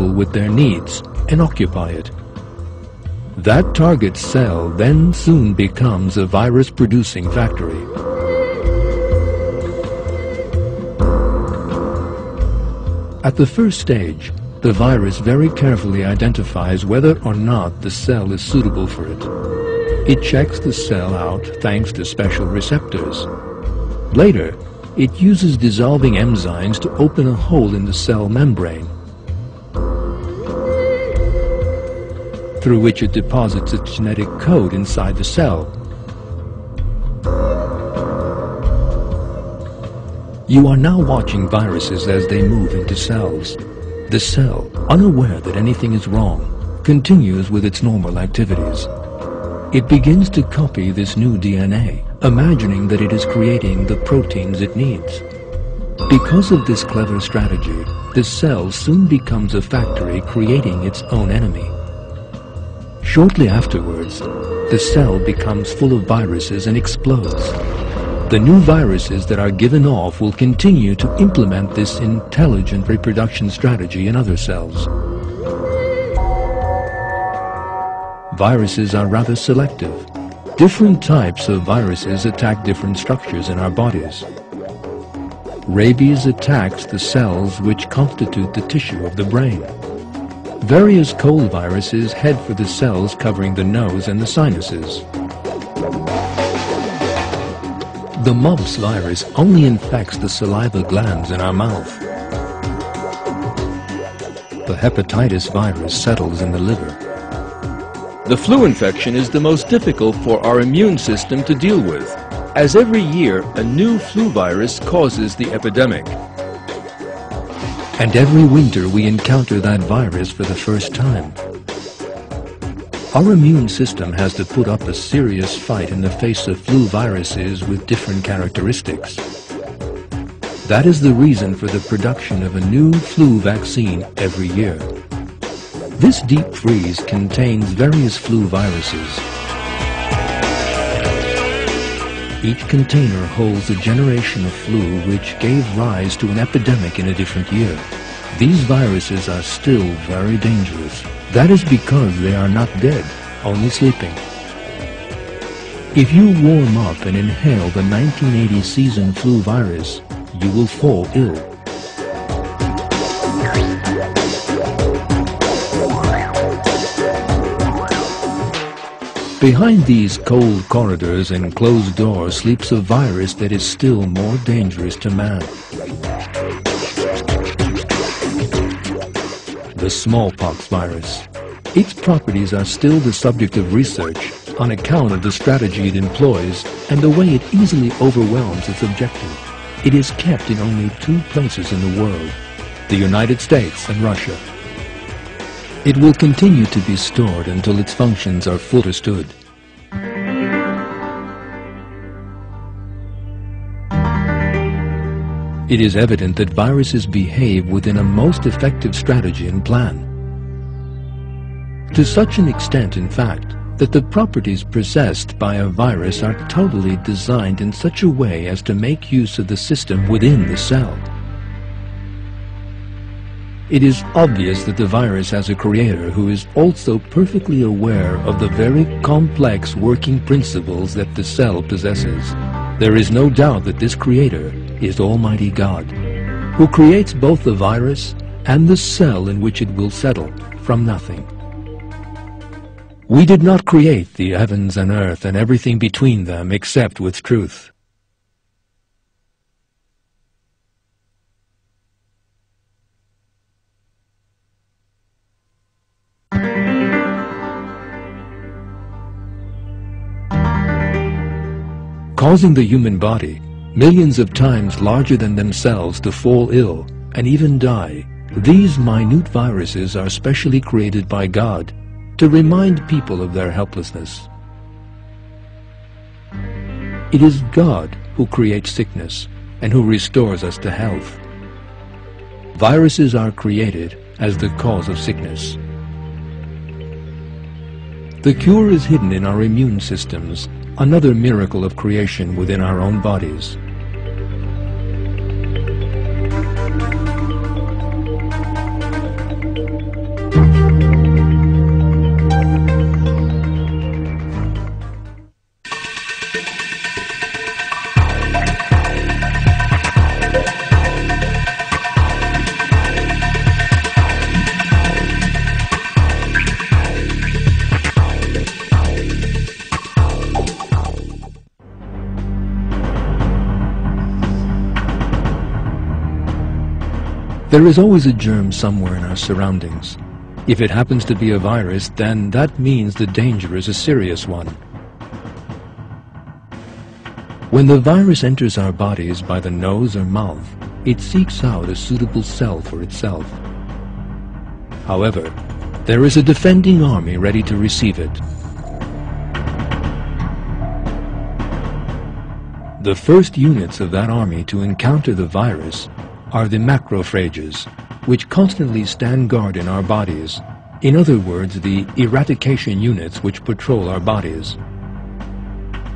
compatible with their needs and occupy it. That target cell then soon becomes a virus-producing factory. At the first stage, the virus very carefully identifies whether or not the cell is suitable for it. It checks the cell out thanks to special receptors. Later, it uses dissolving enzymes to open a hole in the cell membrane, through which it deposits its genetic code inside the cell. You are now watching viruses as they move into cells. The cell, unaware that anything is wrong, continues with its normal activities. It begins to copy this new DNA, imagining that it is creating the proteins it needs. Because of this clever strategy, the cell soon becomes a factory creating its own enemy. Shortly afterwards, the cell becomes full of viruses and explodes. The new viruses that are given off will continue to implement this intelligent reproduction strategy in other cells. Viruses are rather selective. Different types of viruses attack different structures in our bodies. Rabies attacks the cells which constitute the tissue of the brain. Various cold viruses head for the cells covering the nose and the sinuses. The mumps virus only infects the saliva glands in our mouth. The hepatitis virus settles in the liver. The flu infection is the most difficult for our immune system to deal with, as every year a new flu virus causes the epidemic. And every winter we encounter that virus for the first time. Our immune system has to put up a serious fight in the face of flu viruses with different characteristics. That is the reason for the production of a new flu vaccine every year. This deep freeze contains various flu viruses. Each container holds a generation of flu which gave rise to an epidemic in a different year. These viruses are still very dangerous. That is because they are not dead, only sleeping. If you warm up and inhale the 1980 season flu virus, you will fall ill. Behind these cold corridors and closed doors sleeps a virus that is still more dangerous to man. The smallpox virus. Its properties are still the subject of research on account of the strategy it employs and the way it easily overwhelms its objective. It is kept in only 2 places in the world, the United States and Russia. It will continue to be stored until its functions are fully understood. It is evident that viruses behave within a most effective strategy and plan. To such an extent, in fact, that the properties possessed by a virus are totally designed in such a way as to make use of the system within the cell. It is obvious that the virus has a creator who is also perfectly aware of the very complex working principles that the cell possesses. There is no doubt that this creator is Almighty God, who creates both the virus and the cell in which it will settle from nothing. We did not create the heavens and earth and everything between them except with truth. Causing the human body millions of times larger than themselves to fall ill and even die, these minute viruses are specially created by God to remind people of their helplessness. It is God who creates sickness and who restores us to health. Viruses are created as the cause of sickness. The cure is hidden in our immune systems, another miracle of creation within our own bodies. There is always a germ somewhere in our surroundings. If it happens to be a virus, then that means the danger is a serious one. When the virus enters our bodies by the nose or mouth, it seeks out a suitable cell for itself. However, there is a defending army ready to receive it. The first units of that army to encounter the virus are the macrophages, which constantly stand guard in our bodies. In other words, the eradication units which patrol our bodies.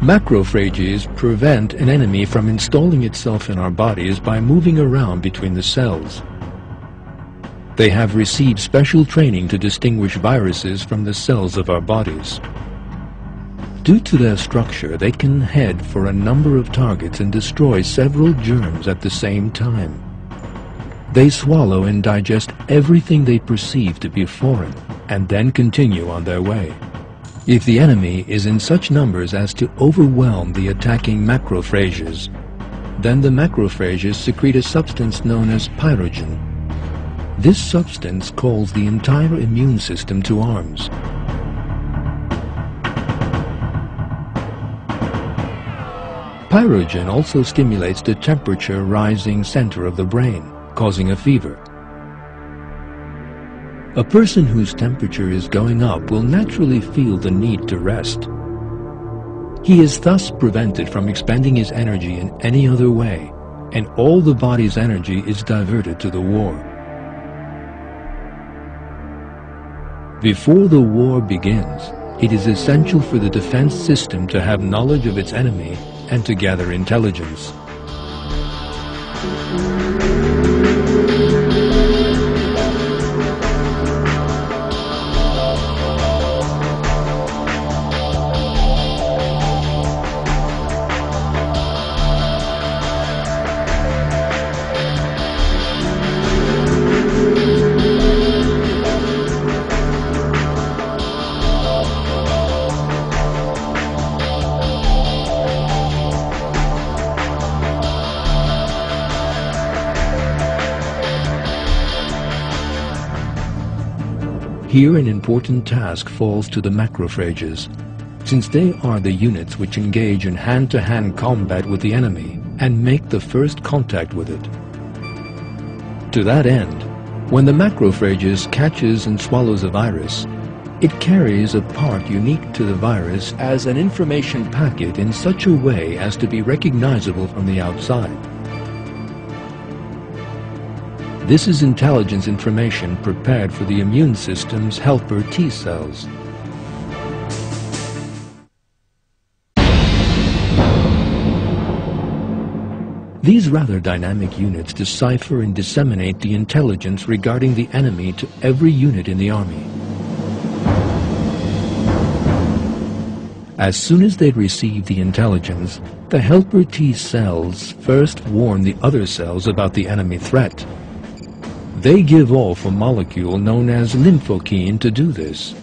Macrophages prevent an enemy from installing itself in our bodies by moving around between the cells. They have received special training to distinguish viruses from the cells of our bodies. Due to their structure, they can head for a number of targets and destroy several germs at the same time. They swallow and digest everything they perceive to be foreign, and then continue on their way. If the enemy is in such numbers as to overwhelm the attacking macrophages, then the macrophages secrete a substance known as pyrogen. This substance calls the entire immune system to arms. Pyrogen also stimulates the temperature-rising center of the brain, causing a fever. A person whose temperature is going up will naturally feel the need to rest. He is thus prevented from expending his energy in any other way, and all the body's energy is diverted to the war. Before the war begins, it is essential for the defense system to have knowledge of its enemy and to gather intelligence. Here an important task falls to the macrophages, since they are the units which engage in hand-to-hand combat with the enemy and make the first contact with it. To that end, when the macrophages catches and swallows a virus, it carries a part unique to the virus as an information packet in such a way as to be recognizable from the outside. This is intelligence information prepared for the immune system's helper T cells. These rather dynamic units decipher and disseminate the intelligence regarding the enemy to every unit in the army. As soon as they receive the intelligence, the helper T cells first warn the other cells about the enemy threat. They give off a molecule known as lymphokine to do this.